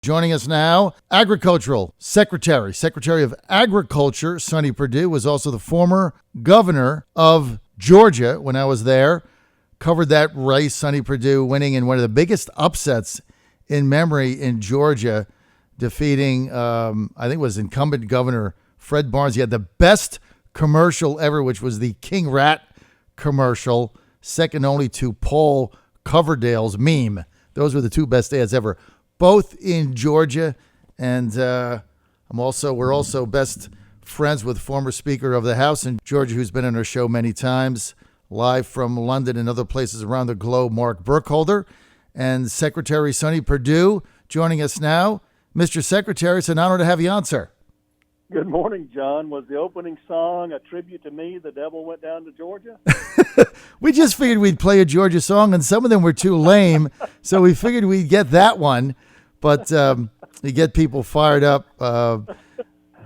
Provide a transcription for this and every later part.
Joining us now, Agricultural Secretary of Agriculture, Sonny Perdue, was also the former governor of Georgia when I was there. Covered that race, Sonny Perdue winning in one of the biggest upsets in memory in Georgia, defeating, I think it was incumbent Governor Fred Barnes. He had the best commercial ever, which was the King Rat commercial, second only to Paul Coverdale's meme. Those were the two best ads ever. Both in Georgia, and we're also best friends with former Speaker of the House in Georgia, who's been on our show many times, live from London and other places around the globe, Mark Burkholder, and Secretary Sonny Perdue joining us now. Mr. Secretary, it's an honor to have you on, sir. Good morning, John. Was the opening song a tribute to me, The Devil Went Down to Georgia? We just figured we'd play a Georgia song, and some of them were too lame, so we figured we'd get that one. But you get people fired up.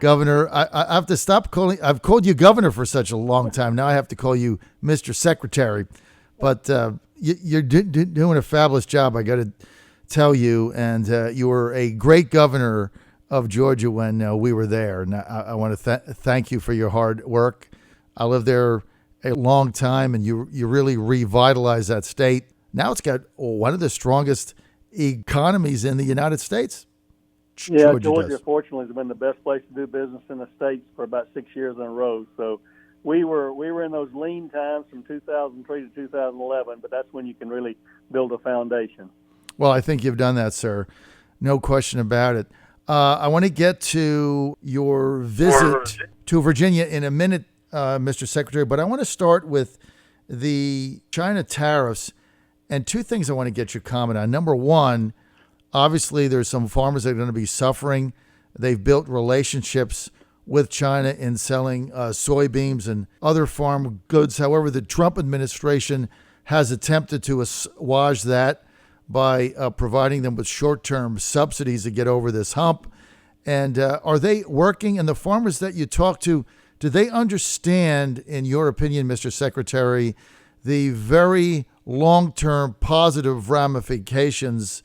Governor, I have to stop calling. I've called you governor for such a long time. Now I have to call you Mr. Secretary. But you're doing a fabulous job, I got to tell you. And you were a great governor of Georgia when we were there. And I want to thank you for your hard work. I lived there a long time, and you really revitalized that state. Now it's got one of the strongest economies in the United States. Yeah, Georgia fortunately has been the best place to do business in the states for about 6 years in a row. So we were in those lean times from 2003 to 2011, but that's when you can really build a foundation. Well, I think you've done that, sir. No question about it. I want to get to your visit to Virginia in a minute, Mr. Secretary, but I want to start with the China tariffs. And two things I want to get your comment on. Number one, obviously there's some farmers that are going to be suffering. They've built relationships with China in selling soybeans and other farm goods. However, the Trump administration has attempted to assuage that by providing them with short-term subsidies to get over this hump. And are they working? And the farmers that you talk to, do they understand, in your opinion, Mr. Secretary, the very long-term positive ramifications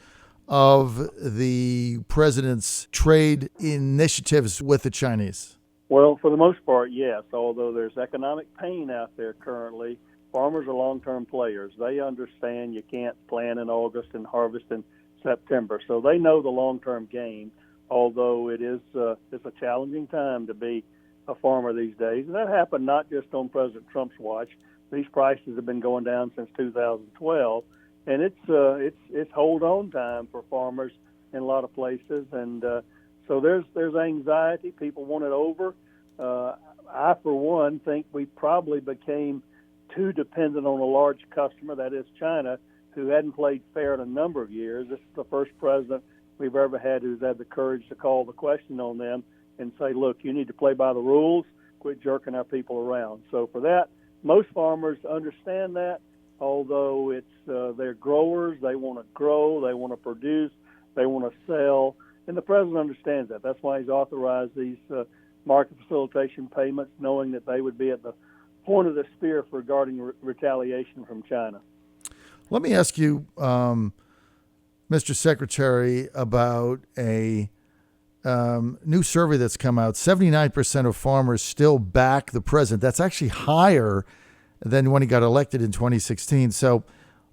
of the president's trade initiatives with the Chinese? Well, for the most part, yes. Although there's economic pain out there currently, farmers are long-term players. They understand you can't plant in August and harvest in September. So they know the long-term game, although it's a challenging time to be a farmer these days. And that happened not just on President Trump's watch. These prices have been going down since 2012, and it's hold on time for farmers in a lot of places. And so there's anxiety. People want it over. I, for one, think we probably became too dependent on a large customer, that is China, who hadn't played fair in a number of years. This is the first president we've ever had who's had the courage to call the question on them and say, look, you need to play by the rules, quit jerking our people around. So for that, most farmers understand that, although they're growers. They want to grow, they want to produce, they want to sell, and the president understands that. That's why he's authorized these market facilitation payments, knowing that they would be at the point of the spear regarding retaliation from China. Let me ask you, Mr. Secretary, about a new survey that's come out. 79% of farmers still back the president. That's actually higher than when he got elected in 2016. So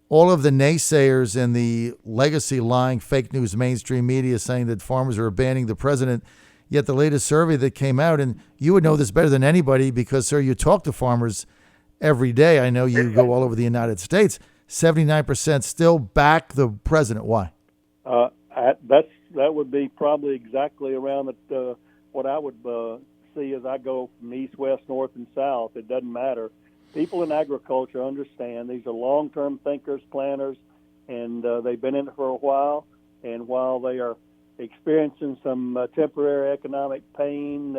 all of the naysayers and the legacy lying fake news mainstream media saying that farmers are abandoning the president, yet the latest survey that came out, and you would know this better than anybody because, sir, you talk to farmers every day. I know you go all over the United States. 79% still back the president. Why? That would be probably exactly around what I would see as I go from east, west, north, and south. It doesn't matter. People in agriculture understand these are long-term thinkers, planners, and they've been in it for a while. And while they are experiencing some temporary economic pain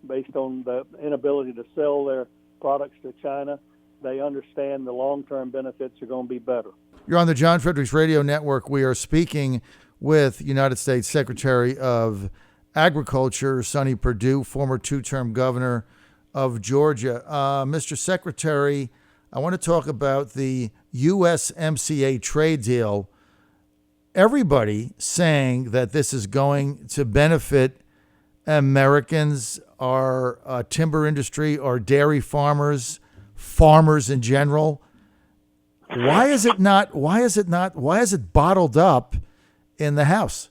based on the inability to sell their products to China, they understand the long-term benefits are going to be better. You're on the John Fredericks Radio Network. We are speaking with United States Secretary of Agriculture, Sonny Perdue, former two-term governor of Georgia. Mr. Secretary, I want to talk about the USMCA trade deal. everybody saying that this is going to benefit Americans, our timber industry, our dairy farmers, farmers in general. Why is it bottled up in the House?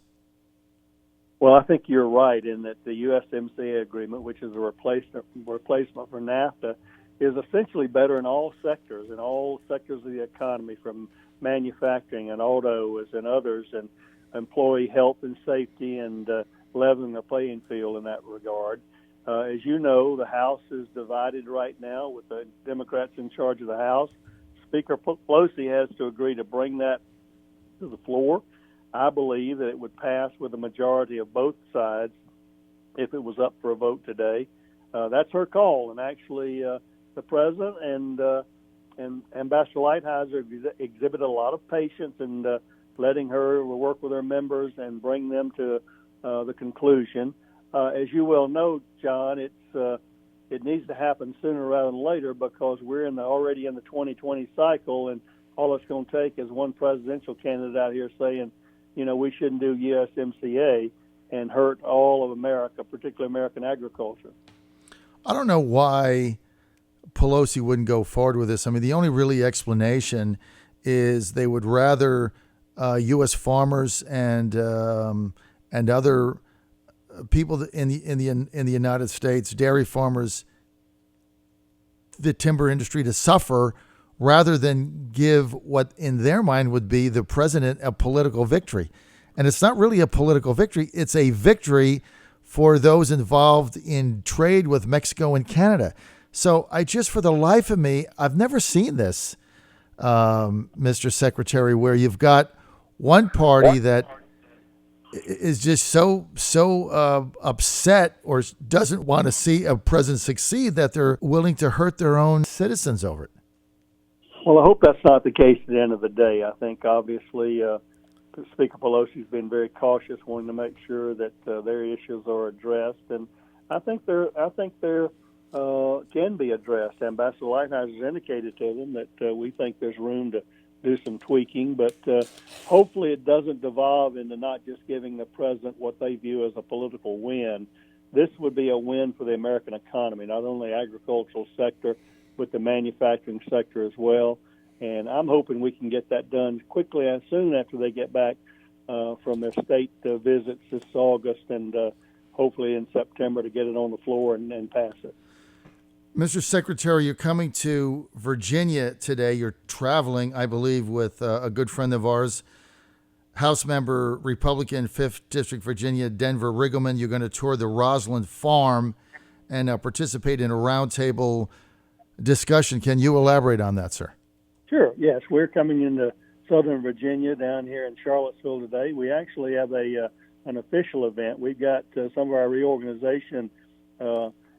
Well, I think you're right in that the USMCA agreement, which is a replacement for NAFTA, is essentially better in all sectors of the economy, from manufacturing and autos and others, and employee health and safety, and leveling the playing field in that regard. As you know, the House is divided right now with the Democrats in charge of the House. Speaker Pelosi has to agree to bring that to the floor. I believe that it would pass with a majority of both sides if it was up for a vote today. That's her call, and actually the president and Ambassador Lighthizer exhibited a lot of patience in letting her work with her members and bring them to the conclusion. As you well know, John, it needs to happen sooner rather than later, because we're already in the 2020 cycle, and all it's going to take is one presidential candidate out here saying, we shouldn't do USMCA and hurt all of America, particularly American agriculture. I don't know why Pelosi wouldn't go forward with this. I mean, the only really explanation is they would rather U.S. farmers and other people in the United States, dairy farmers, the timber industry, to suffer, rather than give what in their mind would be the president a political victory. And it's not really a political victory. It's a victory for those involved in trade with Mexico and Canada. So for the life of me, I've never seen this, Mr. Secretary, where you've got one party that is just so upset or doesn't want to see a president succeed that they're willing to hurt their own citizens over it. Well, I hope that's not the case at the end of the day. I think obviously Speaker Pelosi's been very cautious, wanting to make sure that their issues are addressed, and I think they're can be addressed. Ambassador Lighthizer has indicated to them that we think there's room to do some tweaking, but hopefully it doesn't devolve into not just giving the president what they view as a political win. This would be a win for the American economy, not only the agricultural sector, but the manufacturing sector as well. And I'm hoping we can get that done quickly and soon after they get back from their state visits this August, and hopefully in September to get it on the floor and pass it. Mr. Secretary, you're coming to Virginia today. You're traveling, I believe, with a good friend of ours, House member, Republican, 5th District, Virginia, Denver Riggleman. You're going to tour the Roslyn Farm and participate in a roundtable discussion. Can you elaborate on that, sir? Sure. Yes, we're coming into Southern Virginia down here in Charlottesville today. We actually have an official event. We've got some of our reorganization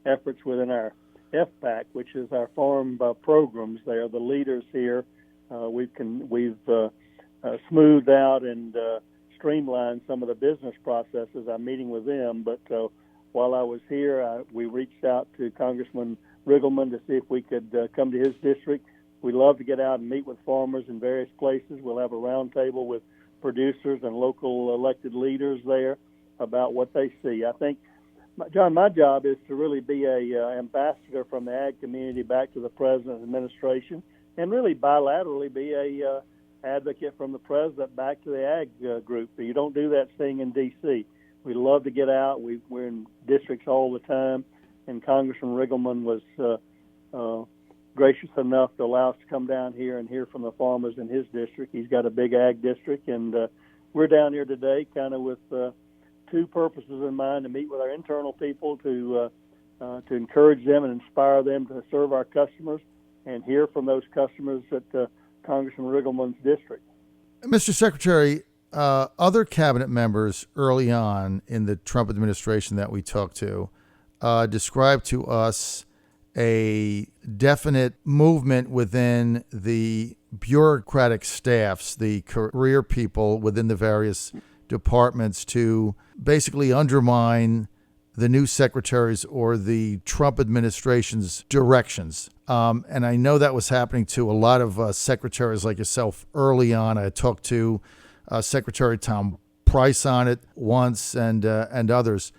efforts within our FPAC, which is our farm programs. They are the leaders here. We've smoothed out and streamlined some of the business processes. I'm meeting with them, but while I was here, we reached out to Congressman Riggleman to see if we could come to his district. We love to get out and meet with farmers in various places. We'll have a roundtable with producers and local elected leaders there about what they see. I think, John, my job is to really be a ambassador from the ag community back to the president and administration, and really bilaterally be a advocate from the president back to the ag group. You don't do that staying in D.C. We love to get out. We're in districts all the time, and Congressman Riggleman was gracious enough to allow us to come down here and hear from the farmers in his district. He's got a big ag district, and we're down here today kind of with two purposes in mind: to meet with our internal people, to encourage them and inspire them to serve our customers, and hear from those customers at Congressman Riggleman's district. Mr. Secretary, other cabinet members early on in the Trump administration that we talked to described to us a definite movement within the bureaucratic staffs, the career people within the various departments, to basically undermine the new secretaries or the Trump administration's directions. And I know that was happening to a lot of secretaries like yourself early on. I talked to Secretary Tom Price on it once and others.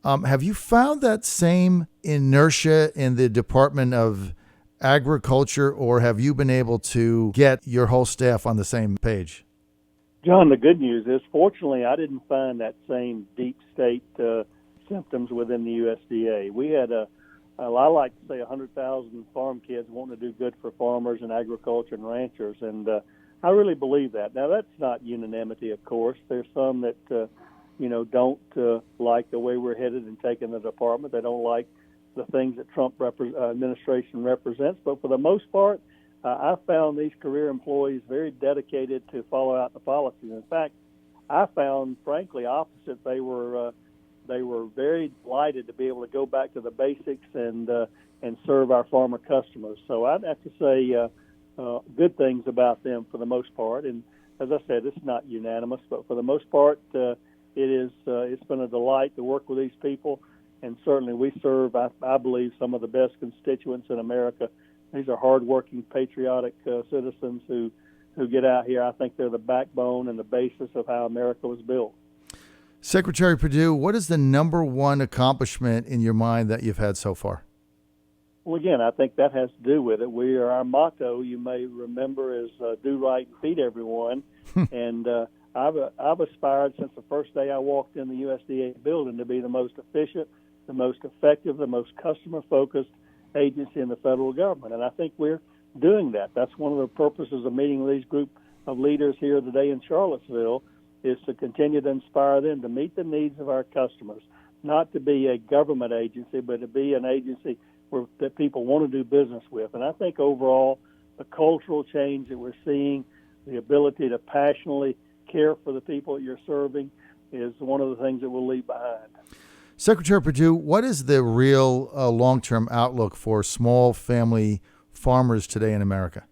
Have you found that same inertia in the Department of Agriculture, or have you been able to get your whole staff on the same page? John, the good news is, fortunately, I didn't find that same deep state symptoms within the USDA. We had I like to say 100,000 farm kids wanting to do good for farmers and agriculture and ranchers, and I really believe that. Now, that's not unanimity, of course. There's some that, don't like the way we're headed and taking the department. They don't like the things that Trump administration represents. But for the most part, I found these career employees very dedicated to follow out the policies. In fact, I found, frankly, opposite. They were very delighted to be able to go back to the basics and serve our farmer customers. So I'd have to say good things about them for the most part. And as I said, it's not unanimous, but for the most part, it's been a delight to work with these people. And certainly we serve, I believe, some of the best constituents in America. These are hardworking, patriotic citizens who get out here. I think they're the backbone and the basis of how America was built. Secretary Perdue, what is the number one accomplishment in your mind that you've had so far? Well, again, I think that has to do with it. Our motto, you may remember, is do right and feed everyone. And I've aspired since the first day I walked in the USDA building to be the most efficient, the most effective, the most customer-focused agency in the federal government. And I think we're doing that. That's one of the purposes of meeting with these group of leaders here today in Charlottesville, is to continue to inspire them to meet the needs of our customers, not to be a government agency, but to be an agency that people want to do business with. And I think overall, the cultural change that we're seeing, the ability to passionately care for the people that you're serving, is one of the things that we'll leave behind. Secretary Perdue, what is the real long-term outlook for small family farmers today in America?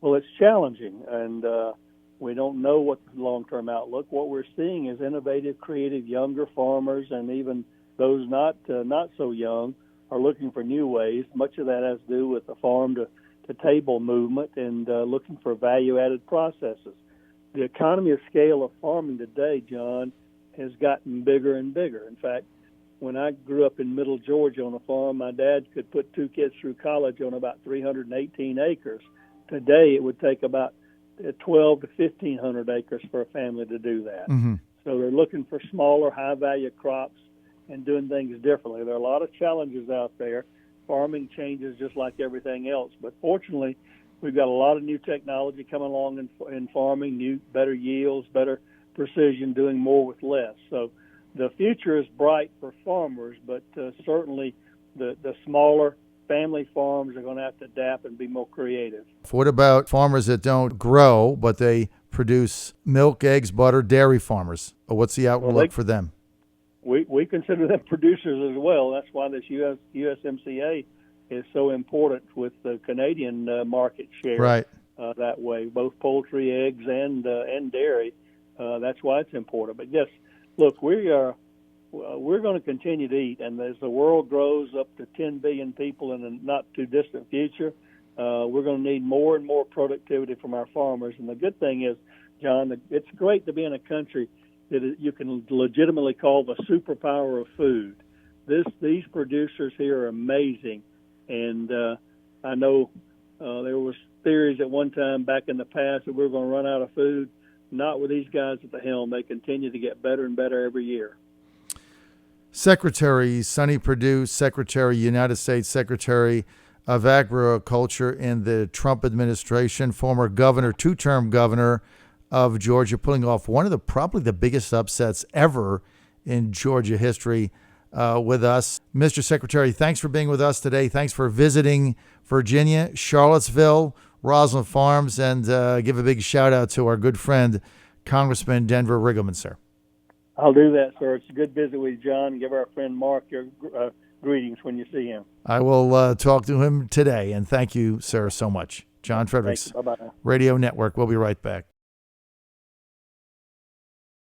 Well, it's challenging, and we don't know what the long-term outlook. What we're seeing is innovative, creative, younger farmers, and even those not so young are looking for new ways. Much of that has to do with the farm-to-table movement and looking for value-added processes. The economy of scale of farming today, John, has gotten bigger and bigger. In fact, when I grew up in middle Georgia on a farm, my dad could put two kids through college on about 318 acres. Today, it would take about 12 to 1,500 acres for a family to do that. Mm-hmm. So they're looking for smaller, high-value crops and doing things differently. There are a lot of challenges out there. Farming changes just like everything else. But fortunately, we've got a lot of new technology coming along in farming, better yields, better precision, doing more with less. So the future is bright for farmers, but certainly the smaller family farms are going to have to adapt and be more creative. What about farmers that don't grow, but they produce milk, eggs, butter, dairy farmers? What's the outlook for them? We consider them producers as well. That's why this USMCA is so important with the Canadian market share. Right. That way, both poultry, eggs, and dairy. That's why it's important. But yes, look, we're going to continue to eat, and as the world grows up to 10 billion people in a not too distant future, we're going to need more and more productivity from our farmers. And the good thing is, John, it's great to be in a country that you can legitimately call the superpower of food. These producers here are amazing, and I know there was theories at one time back in the past that we were going to run out of food. Not with these guys at the helm. They continue to get better and better every year. Secretary Sonny Perdue, United States Secretary of Agriculture in the Trump administration, former governor, two-term governor of Georgia, pulling off one of probably the biggest upsets ever in Georgia history with us. Mr. Secretary, thanks for being with us today. Thanks for visiting Virginia, Charlottesville, Roslyn Farms, and give a big shout-out to our good friend, Congressman Denver Riggleman, sir. I'll do that, sir. It's a good visit with you, John. Give our friend Mark your greetings when you see him. I will talk to him today, and thank you, sir, so much. John Fredericks Radio Network. We'll be right back.